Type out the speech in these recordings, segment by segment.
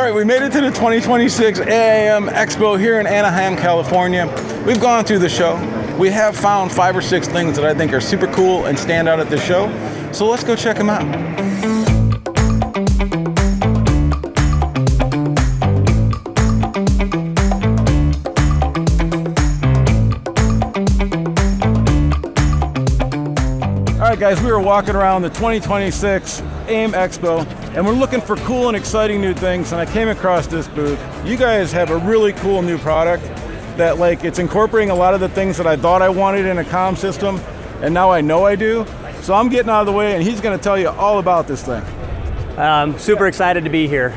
right, we made it to the 2026 AIMExpo here in Anaheim, California. We've gone through the show. We have found 5 or 6 things that I think are super cool and stand out at the show. So let's go check them out. All right, guys, we were walking around the 2026 AIMExpo, and we're looking for cool and exciting new things, and I came across this booth. You guys have a really cool new product that, like, it's incorporating a lot of the things that I thought I wanted in a comm system, and now I know I do. So I'm getting out of the way, and he's gonna tell you all about this thing. Super excited to be here.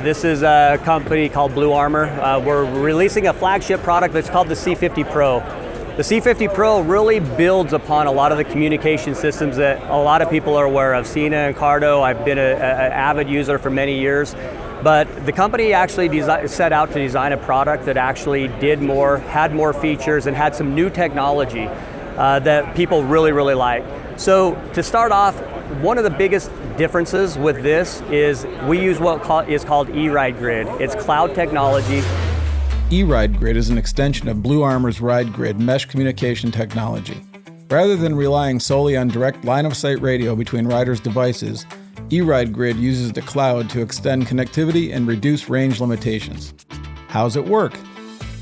This is a company called BluArmor. We're releasing a flagship product that's called the C50 Pro. The C50 Pro really builds upon a lot of the communication systems that a lot of people are aware of. Sina and Cardo, I've been an avid user for many years. But the company actually set out to design a product that actually did more, had more features, and had some new technology that people really, really like. So to start off, one of the biggest differences with this is we use what is called eRIDEGRID. It's cloud technology. eRIDEGRID is an extension of BluArmor's RIDEGRID mesh communication technology. Rather than relying solely on direct line-of-sight radio between riders' devices, eRIDEGRID uses the cloud to extend connectivity and reduce range limitations. How's it work?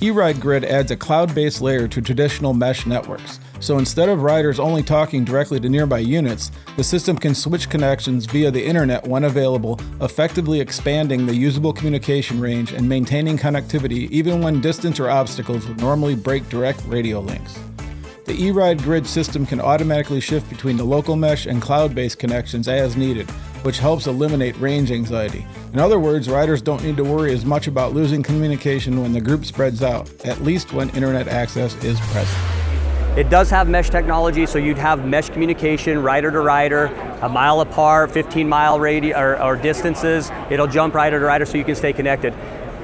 eRIDEGRID adds a cloud-based layer to traditional mesh networks, so instead of riders only talking directly to nearby units, the system can switch connections via the internet when available, effectively expanding the usable communication range and maintaining connectivity even when distance or obstacles would normally break direct radio links. The eRIDEGRID system can automatically shift between the local mesh and cloud-based connections as needed, which helps eliminate range anxiety. In other words, riders don't need to worry as much about losing communication when the group spreads out, at least when internet access is present. It does have mesh technology, so you'd have mesh communication, rider to rider, a mile apart, 15-mile radius or distances. It'll jump rider to rider so you can stay connected.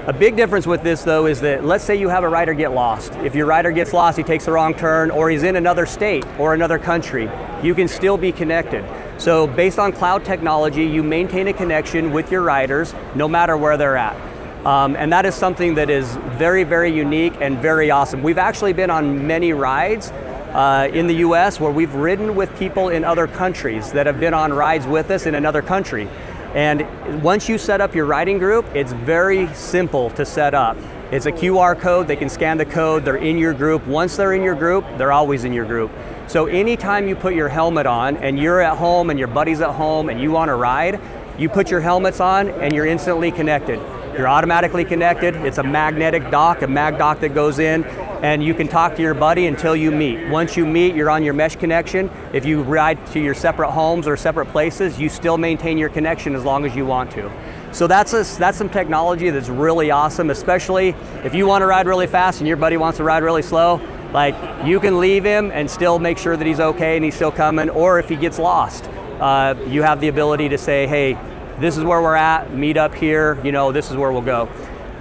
A big difference with this, though, is that let's say you have a rider get lost. If your rider gets lost, he takes the wrong turn, or he's in another state or another country, you can still be connected. So based on cloud technology, you maintain a connection with your riders no matter where they're at. And that is something that is very, very unique and very awesome. We've actually been on many rides in the US where we've ridden with people in other countries that have been on rides with us in another country. And once you set up your riding group, it's very simple to set up. It's a QR code, they can scan the code, they're in your group. Once they're in your group, they're always in your group. So anytime you put your helmet on and you're at home and your buddy's at home and you want to ride, you put your helmets on and you're instantly connected. You're automatically connected. It's a magnetic dock, a mag dock that goes in, and you can talk to your buddy until you meet. Once you meet, you're on your mesh connection. If you ride to your separate homes or separate places, you still maintain your connection as long as you want to. So that's some technology that's really awesome, especially if you want to ride really fast and your buddy wants to ride really slow. Like, you can leave him and still make sure that he's okay and he's still coming, or if he gets lost, you have the ability to say, hey, this is where we're at, meet up here, you know, this is where we'll go.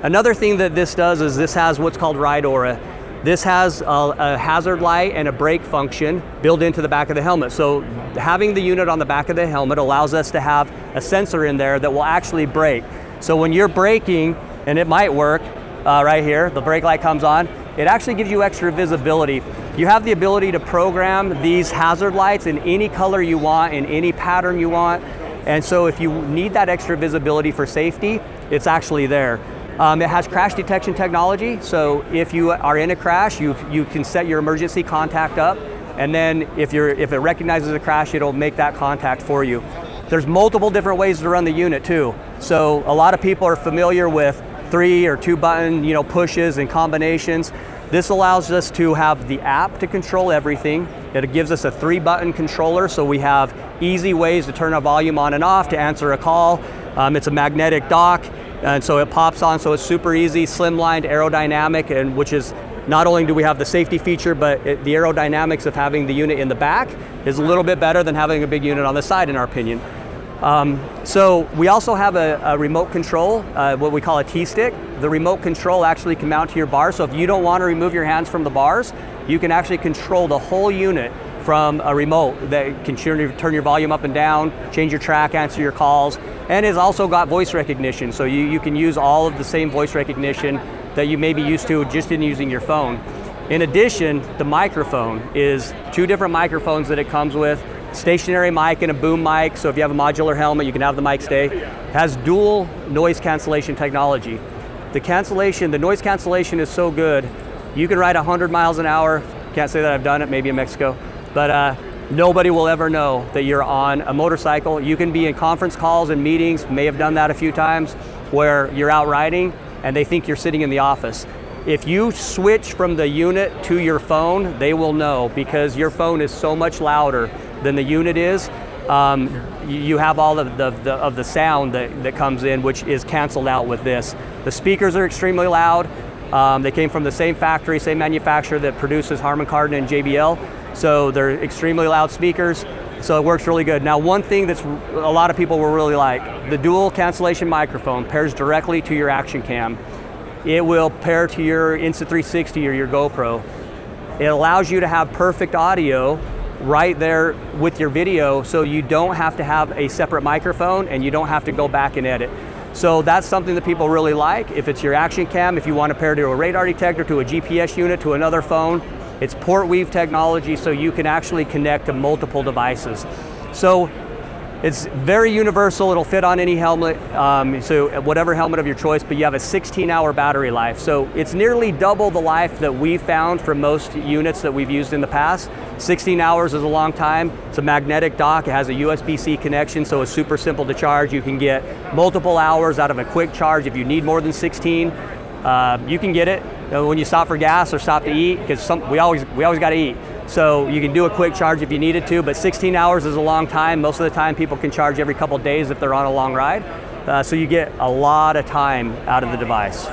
Another thing that this does is this has what's called Ride Aura. This has a hazard light and a brake function built into the back of the helmet. So having the unit on the back of the helmet allows us to have a sensor in there that will actually brake. So when you're braking, and it might work right here, the brake light comes on, it actually gives you extra visibility. You have the ability to program these hazard lights in any color you want, in any pattern you want. And so if you need that extra visibility for safety, it's actually there. It has crash detection technology, so if you are in a crash, you can set your emergency contact up, and then if it recognizes a crash, it'll make that contact for you. There's multiple different ways to run the unit too. So a lot of people are familiar with 3 or 2 button, pushes and combinations. This allows us to have the app to control everything. It gives us a 3-button controller, so we have easy ways to turn our volume on and off, to answer a call. It's a magnetic dock, and so it pops on, so it's super easy, slimlined, aerodynamic, and which is, not only do we have the safety feature, but the aerodynamics of having the unit in the back is a little bit better than having a big unit on the side, in our opinion. So we also have a remote control, what we call a T-stick. The remote control actually can mount to your bar, so if you don't want to remove your hands from the bars, you can actually control the whole unit from a remote that can turn your volume up and down, change your track, answer your calls, and it's also got voice recognition, so you can use all of the same voice recognition that you may be used to just in using your phone. In addition, the microphone is 2 different microphones that it comes with, stationary mic and a boom mic, so if you have a modular helmet, you can have the mic stay. It has dual noise cancellation technology. The noise cancellation is so good, you can ride 100 miles an hour, can't say that I've done it, maybe in Mexico, but nobody will ever know that you're on a motorcycle. You can be in conference calls and meetings, may have done that a few times, where you're out riding and they think you're sitting in the office. If you switch from the unit to your phone, they will know, because your phone is so much louder than the unit is. You have all of the sound that comes in, which is canceled out with this. The speakers are extremely loud. They came from the same factory, same manufacturer that produces Harman Kardon and JBL. So they're extremely loud speakers. So it works really good. Now, one thing that's a lot of people will really like, the dual cancellation microphone pairs directly to your action cam. It will pair to your Insta360 or your GoPro. It allows you to have perfect audio right there with your video, so you don't have to have a separate microphone and you don't have to go back and edit. So that's something that people really like. If it's your action cam, if you want to pair to a radar detector, to a GPS unit, to another phone, it's port weave technology, so you can actually connect to multiple devices. So it's very universal. It'll fit on any helmet, so whatever helmet of your choice, but you have a 16-hour battery life. So it's nearly double the life that we've found for most units that we've used in the past. 16 hours is a long time. It's a magnetic dock. It has a USB-C connection, so it's super simple to charge. You can get multiple hours out of a quick charge. If you need more than 16, you can get it when you stop for gas or stop to eat, because we always got to eat. So you can do a quick charge if you needed to, but 16 hours is a long time. Most of the time people can charge every couple days if they're on a long ride. So you get a lot of time out of the device.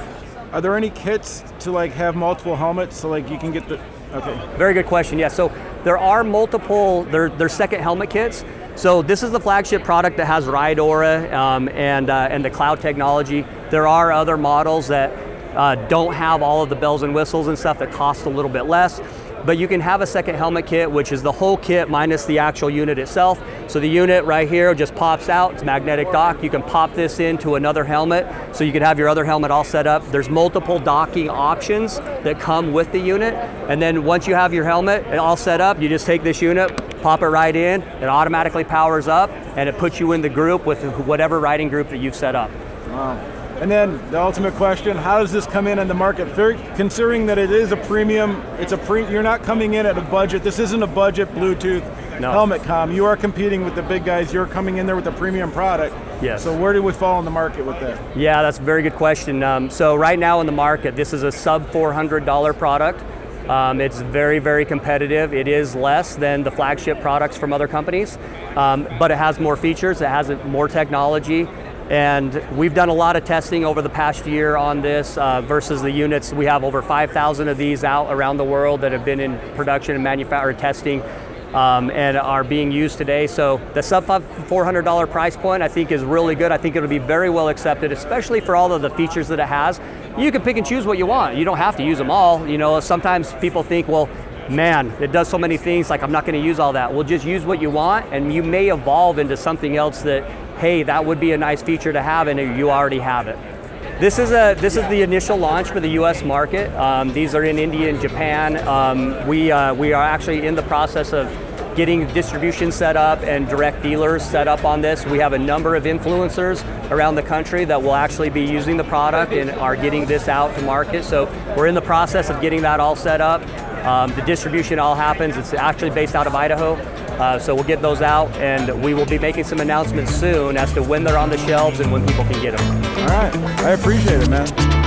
Are there any kits to like have multiple helmets, so like you can get the, okay. Very good question, yeah. So there are multiple, they're second helmet kits. So this is the flagship product that has Ride Aura and the cloud technology. There are other models that don't have all of the bells and whistles and stuff that cost a little bit less. But you can have a second helmet kit, which is the whole kit minus the actual unit itself. So the unit right here just pops out, it's magnetic dock. You can pop this into another helmet, so you can have your other helmet all set up. There's multiple docking options that come with the unit. And then once you have your helmet all set up, you just take this unit, pop it right in, it automatically powers up, and it puts you in the group with whatever riding group that you've set up. Wow. And then the ultimate question, how does this come in on the market? Considering that it is a premium, you're not coming in at a budget. This isn't a budget Bluetooth helmet comm. You are competing with the big guys. You're coming in there with a premium product. Yes. So where do we fall in the market with that? Yeah, that's a very good question. So right now in the market, this is a sub $400 product. It's very, very competitive. It is less than the flagship products from other companies, but it has more features, it has more technology. And we've done a lot of testing over the past year on this versus the units. We have over 5,000 of these out around the world that have been in production and manufacturing testing and are being used today. So the sub $400 price point I think is really good. I think it'll be very well accepted, especially for all of the features that it has. You can pick and choose what you want. You don't have to use them all. You know, sometimes people think, well, man, it does so many things, like I'm not going to use all that. Well, just use what you want, and you may evolve into something else that, hey, that would be a nice feature to have, and you already have it. This is the initial launch for the U.S. market. These are in India and Japan. We are actually in the process of getting distribution set up and direct dealers set up on this. We have a number of influencers around the country that will actually be using the product and are getting this out to market. So we're in the process of getting that all set up. The distribution all happens. It's actually based out of Idaho. So we'll get those out, and we will be making some announcements soon as to when they're on the shelves and when people can get them. All right, I appreciate it, man.